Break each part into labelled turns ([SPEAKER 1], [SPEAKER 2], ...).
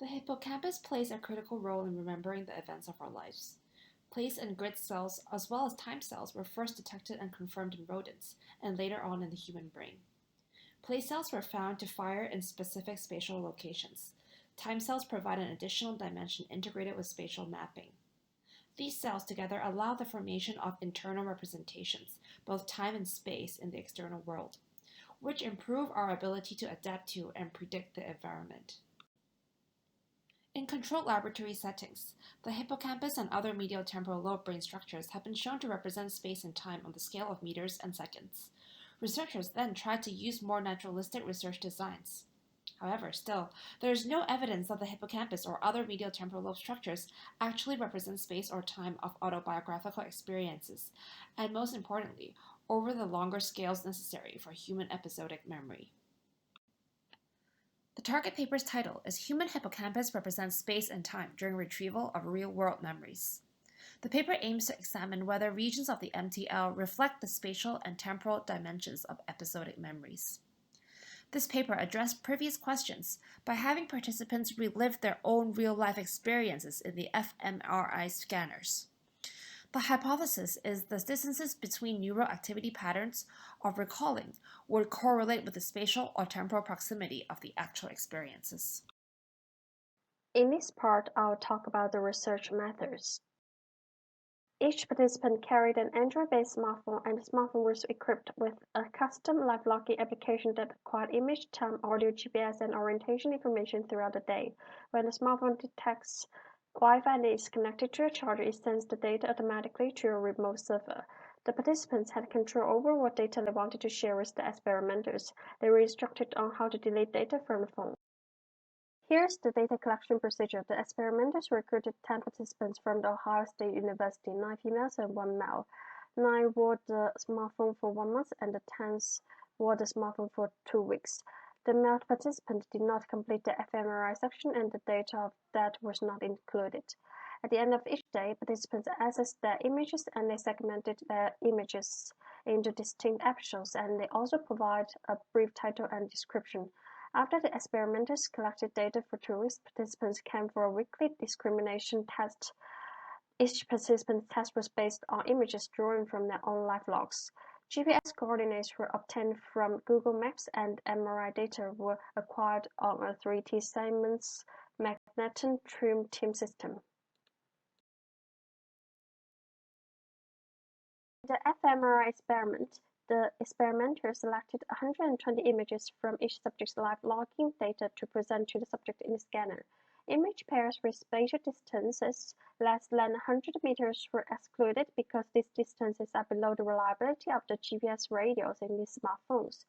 [SPEAKER 1] The hippocampus plays a critical role in remembering the events of our lives. Place and grid cells, as well as time cells, were first detected and confirmed in rodents, and later on in the human brain. Place cells were found to fire in specific spatial locations. Time cells provide an additional dimension integrated with spatial mapping. These cells together allow the formation of internal representations, both time and space, in the external world, which improve our ability to adapt to and predict the environment. In controlled laboratory settings, the hippocampus and other medial temporal lobe brain structures have been shown to represent space and time on the scale of meters and seconds. Researchers then tried to use more naturalistic research designs. However, still, there is no evidence that the hippocampus or other medial temporal lobe structures actually represent space or time of autobiographical experiences, and most importantly, over the longer scales necessary for human episodic memory. The target paper's title is Human Hippocampus Represents Space and Time During Retrieval of Real-World Memories. The paper aims to examine whether regions of the MTL reflect the spatial and temporal dimensions of episodic memories. This paper addressed previous questions by having participants relive their own real-life experiences in the fMRI scanners. The hypothesis is the distances between neural activity patterns of recalling would correlate with the spatial or temporal proximity of the actual experiences.
[SPEAKER 2] In this part, I'll talk about the research methods. Each participant carried an Android-based smartphone, and the smartphone was equipped with a custom live logging application that acquired image, time, audio, GPS, and orientation information throughout the day. When the smartphone detects Wi-Fi and is connected to a charger, it sends the data automatically to a remote server. The participants had control over what data they wanted to share with the experimenters. They were instructed on how to delete data from the phone. Here's the data collection procedure. The experimenters recruited 10 participants from the Ohio State University, 9 females and 1 male. 9 wore the smartphone for 1 month, and the 10th wore the smartphone for 2 weeks. The male participant did not complete the fMRI section, and the data of that was not included. At the end of each day, participants accessed their images, and they segmented their images into distinct episodes, and they also provide a brief title and description. After the experimenters collected data for 2 weeks, participants came for a weekly discrimination test. Each participant's test was based on images drawn from their own live logs. GPS coordinates were obtained from Google Maps, and MRI data were acquired on a 3D Siemens magneton Dream Team system. In the fMRI experiment, the experimenters selected 120 images from each subject's live logging data to present to the subject in the scanner. Image pairs with spatial distances less than 100 meters were excluded because these distances are below the reliability of the GPS radios in these smartphones.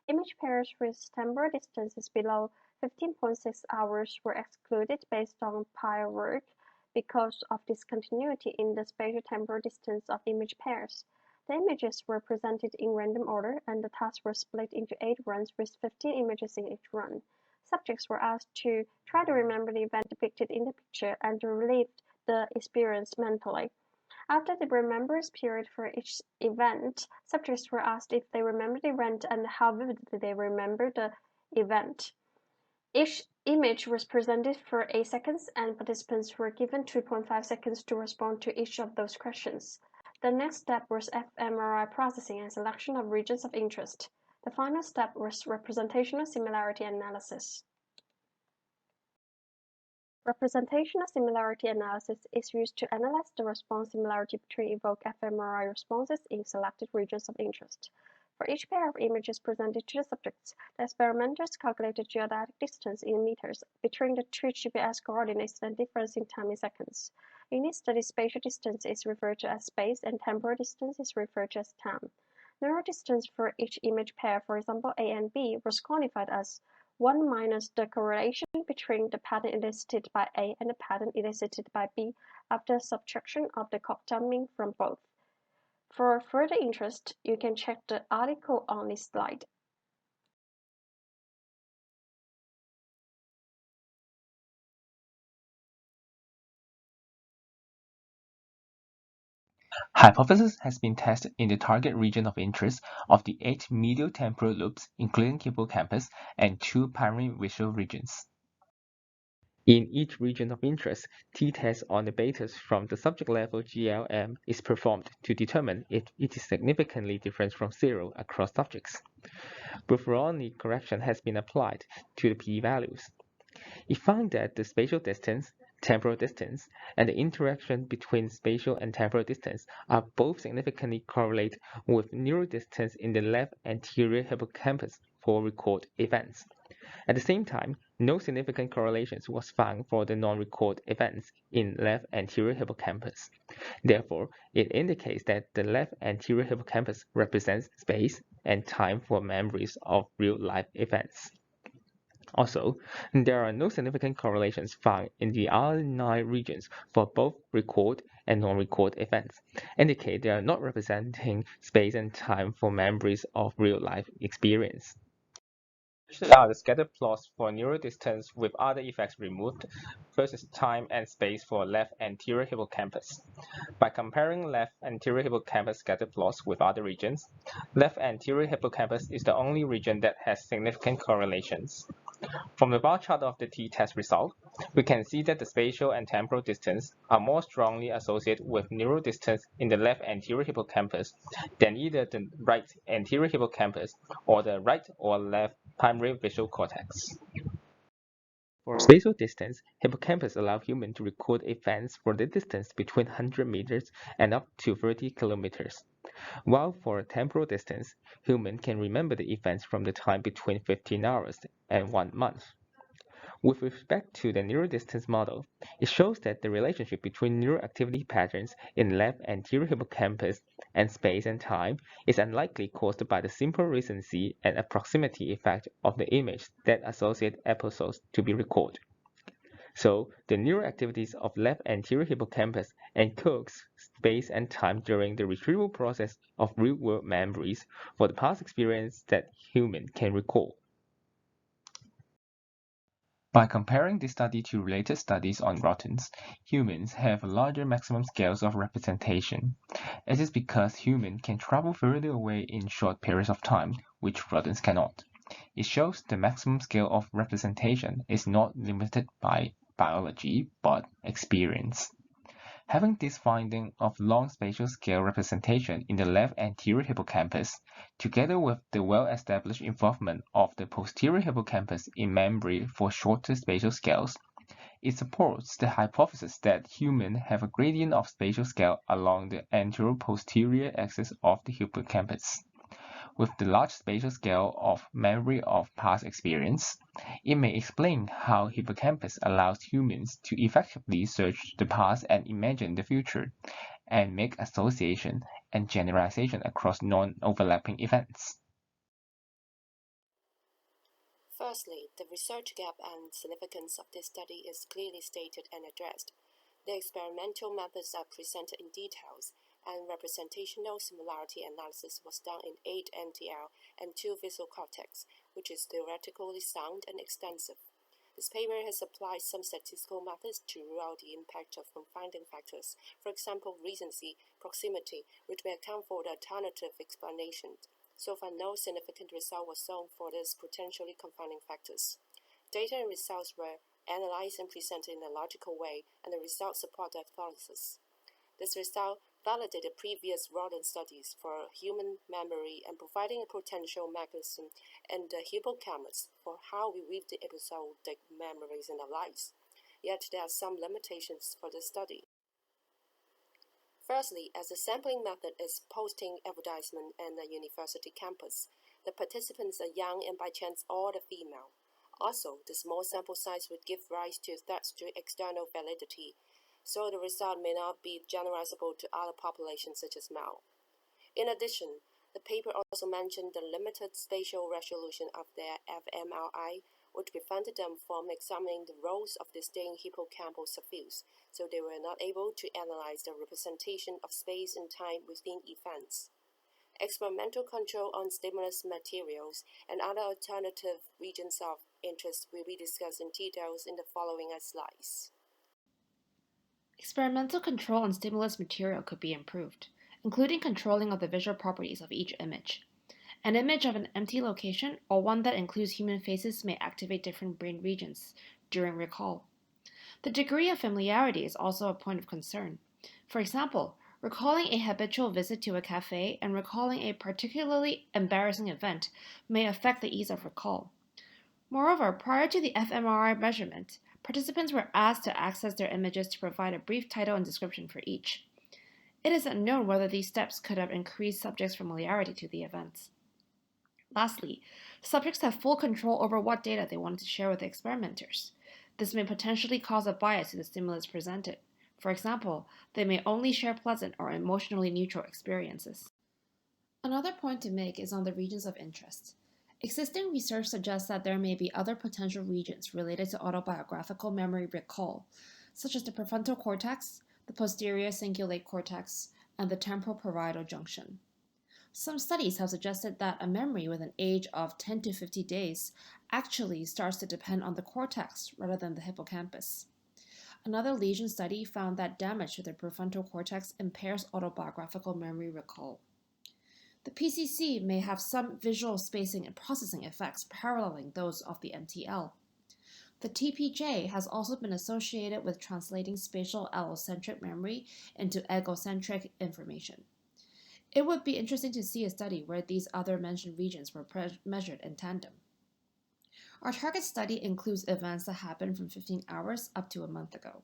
[SPEAKER 2] Image pairs with temporal distances below 15.6 hours were excluded based on prior work because of discontinuity in the spatial-temporal distance of image pairs. The images were presented in random order, and the tasks were split into 8 runs with 15 images in each run. Subjects were asked to try to remember the event depicted in the picture and to relive the experience mentally. After the remembrance period for each event, subjects were asked if they remembered the event and how vividly they remembered the event. Each image was presented for 8 seconds, and participants were given 2.5 seconds to respond to each of those questions. The next step was fMRI processing and selection of regions of interest. The final step was representational similarity analysis. Representational similarity analysis is used to analyze the response similarity between evoked fMRI responses in selected regions of interest. For each pair of images presented to the subjects, the experimenters calculated geodetic distance in meters between the 2 GPS coordinates and difference in time in seconds. In this study, spatial distance is referred to as space and temporal distance is referred to as time. Neural distance for each image pair, for example A and B, was quantified as 1 minus the correlation between the pattern elicited by A and the pattern elicited by B after subtraction of the cocktail mean from both. For further interest, you can check the article on this slide.
[SPEAKER 3] Hypothesis has been tested in the target region of interest of the 8 medial temporal lobes, including hippocampus, and 2 primary visual regions. In each region of interest, t-test on the betas from the subject level GLM is performed to determine if it is significantly different from zero across subjects. Bufferoni correction has been applied to the p-values. It found that the spatial distance, temporal distance, and the interaction between spatial and temporal distance are both significantly correlated with neural distance in the left anterior hippocampus for record events. At the same time, no significant correlations was found for the non-record events in left anterior hippocampus. Therefore, it indicates that the left anterior hippocampus represents space and time for memories of real-life events. Also, there are no significant correlations found in the other 9 regions for both record and non-record events, indicate they are not representing space and time for memories of real-life experience. Here are the scatter plots for neural distance with other effects removed versus time and space for left anterior hippocampus. By comparing left anterior hippocampus scatter plots with other regions, left anterior hippocampus is the only region that has significant correlations. From the bar chart of the t-test result, we can see that the spatial and temporal distance are more strongly associated with neural distance in the left anterior hippocampus than either the right anterior hippocampus or the right or left primary visual cortex. For spatial distance, hippocampus allow humans to record events for the distance between 100 meters and up to 30 kilometers. While for temporal distance, humans can remember the events from the time between 15 hours and 1 month. With respect to the neural distance model, it shows that the relationship between neural activity patterns in left anterior hippocampus and space and time is unlikely caused by the simple recency and approximity effect of the image that associate episodes to be recorded. So, the neural activities of left anterior hippocampus encodes space and time during the retrieval process of real-world memories for the past experience that humans can recall. By comparing this study to related studies on rodents, humans have larger maximum scales of representation. It is because humans can travel further away in short periods of time, which rodents cannot. It shows the maximum scale of representation is not limited by biology, but experience. Having this finding of long spatial scale representation in the left anterior hippocampus, together with the well-established involvement of the posterior hippocampus in memory for shorter spatial scales, it supports the hypothesis that humans have a gradient of spatial scale along the anterior-posterior axis of the hippocampus. With the large spatial scale of memory of past experience, it may explain how hippocampus allows humans to effectively search the past and imagine the future, and make association and generalization across non-overlapping events.
[SPEAKER 4] Firstly, the research gap and significance of this study is clearly stated and addressed. The experimental methods are presented in details, and representational similarity analysis was done in 8 NTL and 2 visual cortex, which is theoretically sound and extensive. This paper has applied some statistical methods to rule out the impact of confounding factors, for example, recency, proximity, which may account for the alternative explanation. So far, no significant result was shown for these potentially confounding factors. Data and results were analyzed and presented in a logical way, and the results support the hypothesis. This result validated previous rodent studies for human memory and providing a potential mechanism in the hippocampus for how we weave the episodic memories in our lives. Yet there are some limitations for this study. Firstly, as the sampling method is posting advertisement in a university campus, the participants are young and by chance all are female. Also, the small sample size would give rise to threats to external validity, so the result may not be generalizable to other populations such as male. In addition, the paper also mentioned the limited spatial resolution of their fMRI, which prevented them from examining the roles of distinct hippocampal subfields, so they were not able to analyze the representation of space and time within events. Experimental control on stimulus materials and other alternative regions of interest will be discussed in details in the following slides.
[SPEAKER 1] Experimental control on stimulus material could be improved, including controlling of the visual properties of each image. An image of an empty location or one that includes human faces may activate different brain regions during recall. The degree of familiarity is also a point of concern. For example, recalling a habitual visit to a cafe and recalling a particularly embarrassing event may affect the ease of recall. Moreover, prior to the fMRI measurement, participants were asked to access their images to provide a brief title and description for each. It is unknown whether these steps could have increased subjects' familiarity to the events. Lastly, subjects have full control over what data they wanted to share with the experimenters. This may potentially cause a bias to the stimulus presented. For example, they may only share pleasant or emotionally neutral experiences. Another point to make is on the regions of interest. Existing research suggests that there may be other potential regions related to autobiographical memory recall, such as the prefrontal cortex, the posterior cingulate cortex, and the temporal parietal junction. Some studies have suggested that a memory with an age of 10 to 50 days actually starts to depend on the cortex rather than the hippocampus. Another lesion study found that damage to the prefrontal cortex impairs autobiographical memory recall. The PCC may have some visual spacing and processing effects paralleling those of the MTL. The TPJ has also been associated with translating spatial allocentric memory into egocentric information. It would be interesting to see a study where these other mentioned regions were measured in tandem. Our target study includes events that happened from 15 hours up to a month ago,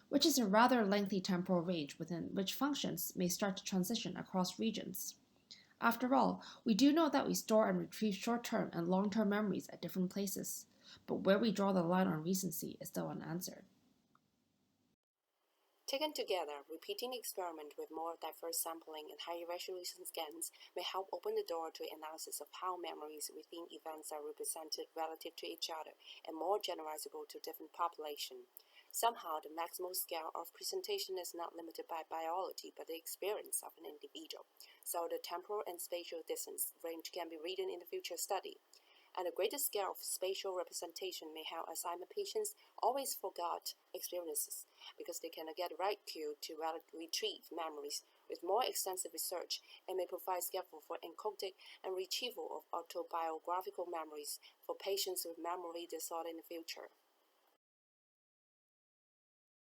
[SPEAKER 1] which is a rather lengthy temporal range within which functions may start to transition across regions. After all, we do know that we store and retrieve short-term and long-term memories at different places, but where we draw the line on recency is still unanswered.
[SPEAKER 4] Taken together, repeating the experiment with more diverse sampling and higher resolution scans may help open the door to analysis of how memories within events are represented relative to each other and more generalizable to different populations. Somehow, the maximal scale of presentation is not limited by biology but the experience of an individual, so the temporal and spatial distance range can be written in the future study. And the greater scale of spatial representation may help Alzheimer's patients always forget experiences because they cannot get the right cue to retrieve memories with more extensive research and may provide scaffold for encoding and retrieval of autobiographical memories for patients with memory disorder in the future.